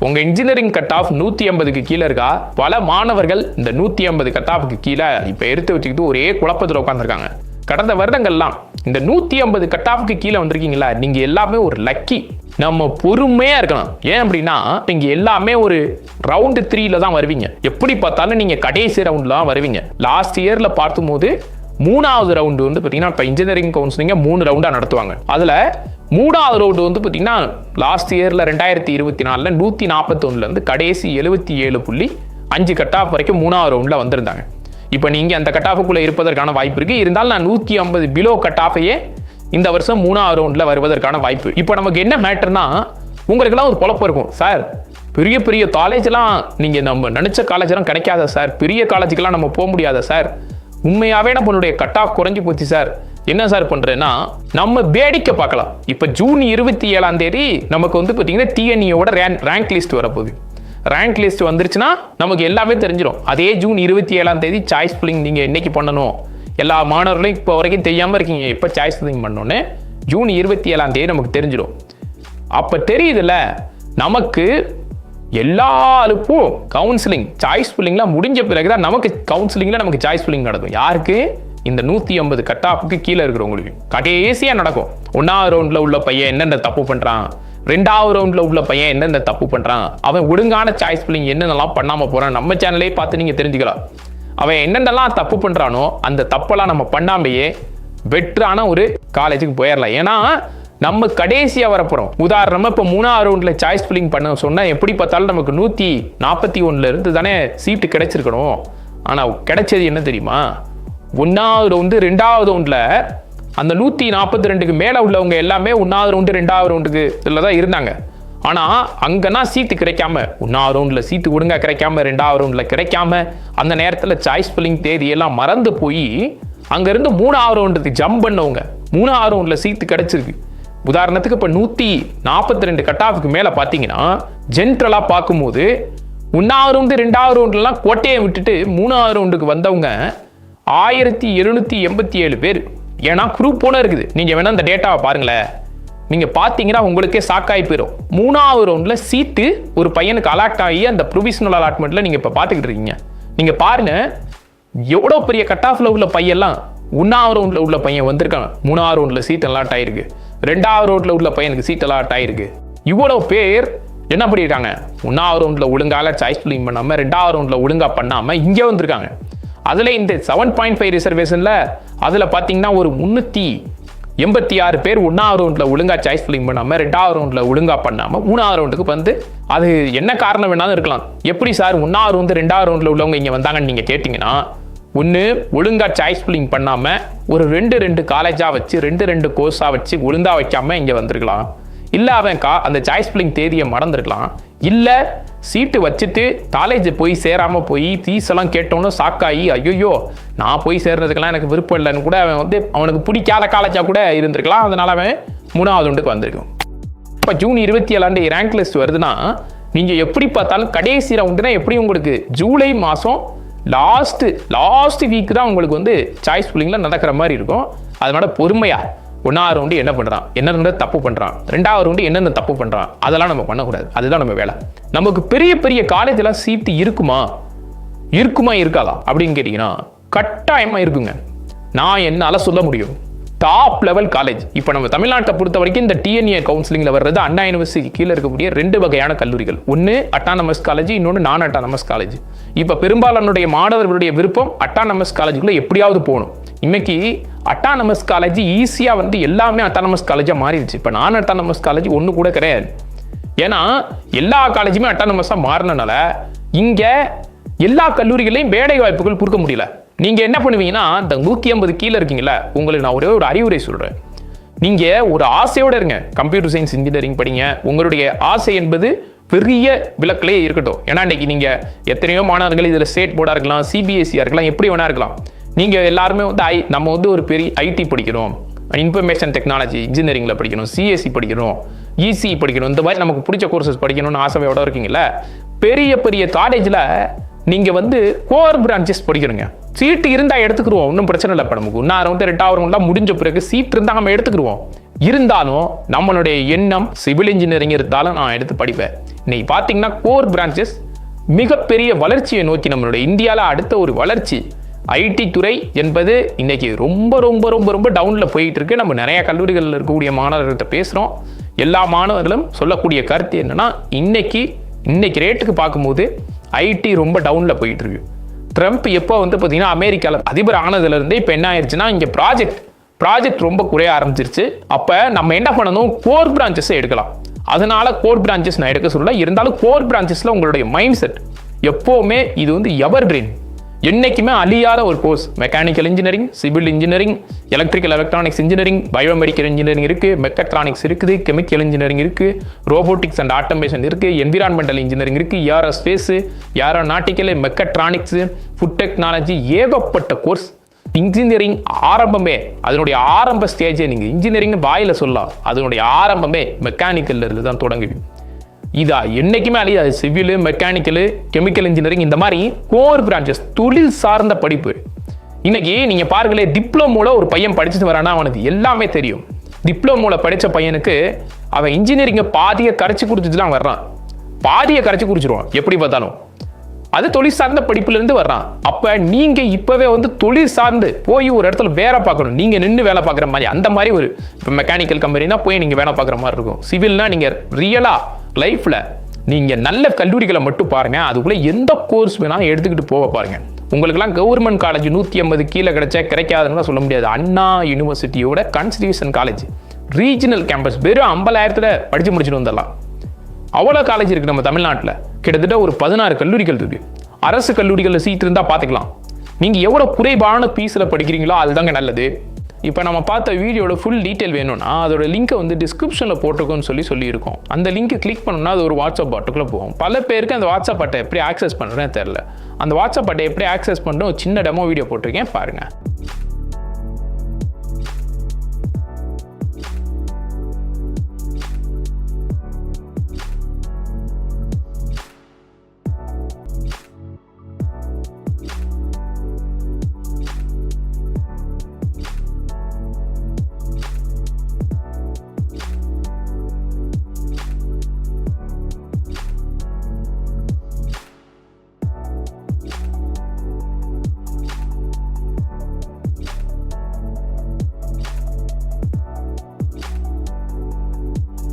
உங்க engineering cut off 150க்கு கீழே இருக்கா? பல மாணவர்கள் இந்த 150 கட் ஆஃப்க்கு கீழே இப்ப எடுத்து வச்சுக்கிட்டு ஒரே குழப்பத்தில் உட்காந்துருக்காங்க. கடந்த வருடங்கள்லாம் இந்த 150 கட் ஆஃப்க்கு கீழே வந்திருக்கீங்களா, நீங்க எல்லாமே ஒரு லக்கி. நம்ம பொறுமையா இருக்கணும். ஏன் அப்படின்னா நீங்க எல்லாமே ஒரு ரவுண்ட் 3ல தான் வருவீங்க. எப்படி பார்த்தாலும் நீங்க கடைசி ரவுண்ட்ல தான் வருவீங்க. லாஸ்ட் இயர்ல பார்க்கும்போது 3வது ரவுண்டு வந்து பார்த்தீங்கன்னா இப்போ இன்ஜினியரிங் கவுன்சிலிங்கை 3 ரவுண்டாக நடத்துவாங்க. அதில் 3வது ரவுண்டு வந்து பார்த்தீங்கன்னா லாஸ்ட் இயரில் 2024 141 கடைசி 77.5 கட் ஆஃப் வரைக்கும் 3வது ரவுண்டில் வந்திருந்தாங்க. இப்போ நீங்கள் அந்த கட் ஆஃபுக்குள்ளே இருப்பதற்கான வாய்ப்பு இருக்குது. இருந்தாலும் நான் 150 பிலோ கட் ஆஃபையே இந்த வருஷம் 3வது ரவுண்டில் வருவதற்கான வாய்ப்பு. இப்போ நமக்கு என்ன மேட்டர்னா, உங்களுக்கெல்லாம் ஒரு குழப்பம் இருக்கும். சார், பெரிய பெரிய காலேஜெலாம் நீங்கள் நம்ம நினச்ச காலேஜெல்லாம் கிடைக்காத சார், பெரிய காலேஜுக்கெல்லாம் நம்ம போக முடியாத சார், உண்மையாகவே நம்மளுடைய கட் ஆஃப் குறைஞ்சி போச்சு சார், என்ன சார் பண்ணுறேன்னா நம்ம வேடிக்கை பார்க்கலாம். இப்போ ஜூன் 27 நமக்கு வந்து பார்த்தீங்கன்னா TNEAவோட ரேங்க் லிஸ்ட் வரப்போகுது. ரேங்க் லிஸ்ட் வந்துருச்சுன்னா நமக்கு எல்லாமே தெரிஞ்சிடும். அதே ஜூன் 27 சாய்ஸ் ஃபில்லிங் நீங்கள் என்னைக்கு பண்ணணும், எல்லா மாணவர்களும் இப்போ வரைக்கும் தெரியாமல் இருக்கீங்க. இப்போ சாய்ஸ் ஃபில்லிங் பண்ணோன்னே ஜூன் 27 நமக்கு தெரிஞ்சிடும். அப்போ தெரியுதுல்ல, நமக்கு எல்லாருக்கும் கவுன்சிலிங் சாய்ஸ் ஃபில்லிங்லாம் முடிஞ்ச பிறகு தான் நமக்கு கவுன்சிலிங்கில் நமக்கு சாய்ஸ் ஃபில்லிங் நடக்கும். யாருக்கு? இந்த 150 கட் ஆஃப்க்கு கீழே இருக்கிறவங்களுக்கு கடைசியாக நடக்கும். 1வது ரவுண்டில் உள்ள பையன் என்னென்ன தப்பு பண்ணுறான், 2வது ரவுண்டில் உள்ள பையன் என்னென்ன தப்பு பண்ணுறான், அவன் ஒழுங்கான சாய்ஸ் ஃபில்லிங் என்னென்னலாம் பண்ணாமல் போகிறான், நம்ம சேனலே பார்த்து நீங்கள் தெரிஞ்சுக்கலாம். அவன் என்னென்னலாம் தப்பு பண்ணுறானோ அந்த தப்பெல்லாம் நம்ம பண்ணாமையே பெட்டரான ஒரு காலேஜுக்கு போயிடலாம். ஏன்னா நம்ம கடைசியாக வரப்போகிறோம். உதாரணமாக இப்போ 3வது ரவுண்டில் சாய்ஸ் ஃபில்லிங் பண்ண சொன்னால் எப்படி பார்த்தாலும் நமக்கு 141 இருந்து தானே சீட்டு கிடைச்சிருக்கணும். ஆனால் கிடைச்சது என்ன தெரியுமா, 1வது ரவுண்டு 2வது ரவுண்டில் அந்த 142க்கு மேலே உள்ளவங்க எல்லாமே 1வது ரவுண்டு 2வது ரவுண்டுக்கு இதில் தான் இருந்தாங்க. ஆனால் அங்கன்னா சீட்டு கிடைக்காம, 1வது ரவுண்டில் சீட்டு ஒழுங்காக கிடைக்காம, 2வது ரவுண்டில் கிடைக்காம, அந்த நேரத்தில் சாய்ஸ் ஃபில்லிங் தேதியெல்லாம் மறந்து போய் அங்கேருந்து 3வது ரவுண்டுக்கு ஜம்ப் பண்ணவங்க 3வது ரவுண்டில் சீட்டு கிடைச்சிருக்கு. உதாரணத்துக்கு இப்போ 142 கட் ஆஃப்க்கு மேலே பார்த்தீங்கன்னா ஜென்ரலாக பார்க்கும்போது 1வது ரவுண்டு 2வது ரவுண்டுலாம் கோட்டையை விட்டுட்டு 3வது ரவுண்டுக்கு வந்தவங்க 1787 பேர். ஏன்னா குரூப் போல இருக்குது. நீங்கள் வேணால் அந்த டேட்டாவை பாருங்களேன். நீங்கள் பார்த்தீங்கன்னா உங்களுக்கே ஷாக்காகி போயிடும். 3வது ரவுண்டில் சீட்டு ஒரு பையனுக்கு அலாட் ஆகி அந்த ப்ரொவிஷனல் அலாட்மெண்ட்டில் நீங்கள் இப்போ பார்த்துக்கிட்டு இருக்கீங்க. நீங்கள் பாருங்கள், எவ்வளோ பெரிய கட் ஆஃபில் உள்ள பையெல்லாம் 1வது ரவுண்டில் உள்ள பையன் வந்திருக்காங்க. 3வது ரவுண்டில் சீட் அலாட் ஆகிருக்கு. 2வது ரவுண்டில் உள்ள பையனுக்கு சீட் அலாட் ஆகிருக்கு. இவ்வளோ பேர் என்ன பண்ணியிருக்காங்க, 1வது ரவுண்டில் ஒழுங்காக சாய்ஸ் ஃபில்லிங் பண்ணாமல், 2வது ரவுண்டில் ஒழுங்காக பண்ணாமல் இங்கே வந்திருக்காங்க. அதில் இந்த 7.5 ரிசர்வேஷனில் அதில் பார்த்தீங்கன்னா ஒரு 386 பேர் 1வது ரவுண்டில் ஒழுங்காக சாய்ஸ் ஃபில்லிங் பண்ணாமல், 2வது ரவுண்டில் ஒழுங்காக பண்ணாமல் 3வது ரவுண்டுக்கு வந்து அது என்ன காரணம் வேணாலும் இருக்கலாம். எப்படி சார் 1வது ரவுண்டு 2வது ரவுண்டில் உள்ளவங்க இங்கே வந்தாங்கன்னு நீங்கள் கேட்டிங்கன்னா, ஒன்று ஒழுங்காக சாய்ஸ் ஃபில்லிங் பண்ணாமல் ஒரு 2 காலேஜாக வச்சு 2 கோர்ஸாக வச்சு ஒழுங்காக வைக்காமல் இங்கே வந்திருக்கலாம். இல்லை அவன் அந்த சாய்ஸ் ஃபில்லிங் தேதியை மறந்துருக்கலாம். இல்லை சீட்டு வச்சுட்டு காலேஜ் போய் சேராமல் போய் ஃபீஸ் எல்லாம் கேட்டோன்னு ஷாக்காகி ஐயோ நான் போய் சேர்றதுக்கெல்லாம் எனக்கு விருப்பம் இல்லைன்னு கூட அவன் வந்து அவனுக்கு பிடிக்காத காலேஜாக கூட இருந்திருக்கலாம். அதனால் அவன் 3வது ரவுண்டுக்கு வந்திருக்கும். இப்போ ஜூன் 27 ரேங்க் லிஸ்ட் வருதுன்னா நீங்கள் எப்படி பார்த்தாலும் கடைசி ரவுண்டுனா எப்படி உங்களுக்கு ஜூலை மாதம் லாஸ்ட் வீக் தான் உங்களுக்கு வந்து சாய்ஸ் ஃபில்லிங்கில் நடக்கிற மாதிரி இருக்கும். அதனால பொறுமையாக 1வது ரவுண்டு என்ன பண்ணுறான், என்னென்ன தப்பு பண்ணுறான், 2வது ரவுண்டு என்னென்ன தப்பு பண்ணுறான், அதெல்லாம் நம்ம பண்ணக்கூடாது. அதுதான் நம்ம வேலை. நமக்கு பெரிய பெரிய காலேஜெலாம் சீட்டு இருக்குமா இருக்காதா அப்படின்னு கேட்டிங்கன்னா கட்டாயமாக இருக்குங்க. நான் என்னால் சொல்ல முடியும். டாப் லெவல் காலேஜ் இப்போ நம்ம தமிழ்நாட்டை பொறுத்த வரைக்கும் இந்த TNEA கவுன்சிலிங்கில் வர்றது அண்ணா யூனிவர்சிட்டி கீழே இருக்கக்கூடிய 2 வகையான கல்லூரிகள். ஒன்று அட்டானமஸ் காலேஜ், இன்னொன்று நான் அட்டானமஸ் காலேஜ். இப்போ பெரும்பாலானுடைய மாணவர்களுடைய விருப்பம் அட்டானமஸ் காலேஜுக்குள்ளே எப்படியாவது போகணும். இன்னைக்கு அட்டானமஸ் காலேஜ் ஈஸியாக வந்து எல்லாமே அட்டானமஸ் காலேஜாக மாறிடுச்சு. இப்போ நான் அட்டானமஸ் காலேஜ் ஒன்று கூட கிடையாது. ஏன்னா எல்லா காலேஜுமே அட்டானமஸாக மாறினால இங்கே எல்லா கல்லூரிகளையும் வேலை வாய்ப்புகள் கொடுக்க முடியல. நீங்கள் என்ன பண்ணுவீங்கன்னா, இந்த 150 கீழே இருக்கீங்களா, உங்களுக்கு நான் ஒரே ஒரு அறிவுரை சொல்கிறேன். நீங்கள் ஒரு ஆசையோடு இருங்க. கம்ப்யூட்டர் சயின்ஸ் இன்ஜினியரிங் படிங்க. உங்களுடைய ஆசை என்பது பெரிய விளக்கிலே இருக்கட்டும். ஏன்னா இன்றைக்கி நீங்கள் எத்தனையோ மாணவர்கள் இதில் ஸ்டேட் போர்டாக இருக்கலாம், CBSE இருக்கலாம், எப்படி வேணா இருக்கலாம். நீங்கள் எல்லாருமே வந்து நம்ம வந்து ஒரு பெரிய IT படிக்கிறோம், இன்ஃபர்மேஷன் டெக்னாலஜி இன்ஜினியரிங்கில் படிக்கணும், CSE படிக்கணும், ECE படிக்கணும், இந்த மாதிரி நமக்கு பிடிச்ச கோர்சஸ் படிக்கணும்னு ஆசையோட இருக்கீங்களா, பெரிய பெரிய காலேஜில் நீங்கள் வந்து கோர் பிரான்ச்சஸ் படிக்கிறீங்க. சீட்டு இருந்தால் எடுத்துக்கிடுவோம், ஒன்றும் பிரச்சனை இல்லை. இப்போ நமக்கு 1வது ரவுண்டு 2வது ரவுண்டுலாம் முடிஞ்ச பிறகு சீட் இருந்தால் நம்ம எடுத்துக்கிடுவோம். இருந்தாலும் நம்மளுடைய எண்ணம் சிவில் இன்ஜினியரிங் இருந்தாலும் நான் எடுத்து படிப்பேன். இன்னைக்கு பார்த்தீங்கன்னா கோர் பிரான்ச்சஸ் மிகப்பெரிய வளர்ச்சியை நோக்கி நம்மளுடைய இந்தியாவில் அடுத்த ஒரு வளர்ச்சி ஐடி துறை என்பது இன்னைக்கு ரொம்ப ரொம்ப ரொம்ப ரொம்ப டவுனில் போயிட்டு இருக்கு. நம்ம நிறைய கல்லூரிகளில் இருக்கக்கூடிய மாணவர்கள்ட்ட பேசுகிறோம். எல்லா மாணவர்களும் சொல்லக்கூடிய கருத்து என்னன்னா, இன்னைக்கு ரேட்டுக்கு பார்க்கும்போது ஐடி ரொம்ப டவுனில் போயிட்டு இருக்கு. ட்ரம்ப் எப்போ வந்து பார்த்தீங்கன்னா அமெரிக்காவில் அதிபர் ஆனதுலேருந்தே இப்போ என்ன ஆயிடுச்சுன்னா, இங்கே ப்ராஜெக்ட் ரொம்ப குறைய ஆரம்பிச்சிருச்சு. அப்போ நம்ம என்ன பண்ணணும், கோர் பிரான்ச்சஸை எடுக்கலாம். அதனால கோர் பிரான்ச்சஸ் நான் எடுக்க சொல்லல. இருந்தாலும் கோர் பிரான்ச்சஸில் உங்களுடைய மைண்ட் செட் எப்போவுமே இது வந்து எவர் கிரீன், என்னைக்குமே அழியாத ஒரு course. Mechanical engineering, civil engineering, electrical electronics engineering, biomedical engineering இருக்குது, மெக்கட்ரானிக்ஸ் இருக்குது, கெமிக்கல் இன்ஜினியரிங் இருக்குது, ரோபோட்டிக்ஸ் அண்ட் ஆட்டோமேஷன் இருக்குது, என்விரான்மெண்டல் இன்ஜினியரிங் இருக்குது, aerospace, aeronautical, mechatronics, food technology, ஏகப்பட்ட கோர்ஸ். இன்ஜினியரிங் ஆரம்பமே, அதனுடைய ஆரம்ப ஸ்டேஜே நீங்கள் இன்ஜினியரிங் வாயில சொல்லலாம், அதனுடைய ஆரம்பமே மெக்கானிக்கல்ல இருந்து தான் தொடங்குது. இதா என்னைக்குமே அழியாது. சிவில், மெக்கானிக்கல், கெமிக்கல் இன்ஜினியரிங், இந்த மாதிரி கோர் பிரான்ச்சஸ் தொழில் சார்ந்த படிப்பு. இன்னைக்கு நீங்க பாருங்களே, டிப்ளமோல ஒரு பையன் படிச்சுட்டு வரானா அவனுக்கு எல்லாமே தெரியும். டிப்ளமோல படிச்ச பையனுக்கு அவன் இன்ஜினியரிங்கை பாதியை கரைச்சி குடிச்சிட்டு தான் வர்றான். பாதியை கரைச்சி குடிச்சிருவான் எப்படி பார்த்தாலும். அது தொழில் சார்ந்த படிப்புலேருந்து வர்றான். அப்போ நீங்கள் இப்போவே வந்து தொழில் சார்ந்து போய் ஒரு இடத்துல வேலை பார்க்கணும். நீங்கள் நின்று வேலை பார்க்குற மாதிரி, அந்த மாதிரி ஒரு இப்போ மெக்கானிக்கல் கம்பெனினா போய் நீங்கள் வேலை பார்க்குற மாதிரி இருக்கும். சிவில்னா நீங்கள் ரியலாக லைஃப்பில் நீங்கள் நல்ல கல்லூரிகளை மட்டும் பாருங்கள். அதுக்குள்ளே எந்த கோர்ஸ் வேணாலும் எடுத்துக்கிட்டு போக பாருங்கள். உங்களுக்கெல்லாம் கவர்மெண்ட் காலேஜ் 150 கீழே கிடைக்காதுன்னு சொல்ல முடியாது. அண்ணா யூனிவர்சிட்டியோட கன்ஸ்டியூஷன் காலேஜ் ரீஜனல் கேம்பஸ் வெறும் 50,000 படித்து முடிச்சுட்டு வந்துடலாம். அவ்வளோ காலேஜ் இருக்குது நம்ம தமிழ்நாட்டில். கிட்டத்தட்ட ஒரு 16 கல்லூரிகள் இருக்குது. அரசு கல்லூரிகளில் சீட் இருந்தால் பார்த்துக்கலாம். நீங்கள் எவ்வளோ குறைவான பீஸில் படிக்கிறீங்களோ அதுதாங்க நல்லது. இப்போ நம்ம பார்த்த வீடியோட ஃபுல் டீட்டெயில் வேணும்னா அதோட லிங்கை வந்து டிஸ்கிரிப்ஷனில் போட்டிருக்கோன்னு சொல்லியிருக்கோம். அந்த லிங்க்கை கிளிக் பண்ணோம்னா அது ஒரு வாட்ஸ்அப் பாட்டுக்குள்ளே போகும். பல பேருக்கு அந்த வாட்ஸ்அப் பாட்டை எப்படி ஆக்சஸ் பண்ணுறேன்னு தெரில. அந்த வாட்ஸ்அப் பாட்டை எப்படி ஆக்சஸ் பண்ணுறோம் சின்ன டெமோ வீடியோ போட்டிருக்கேன் பாருங்கள்.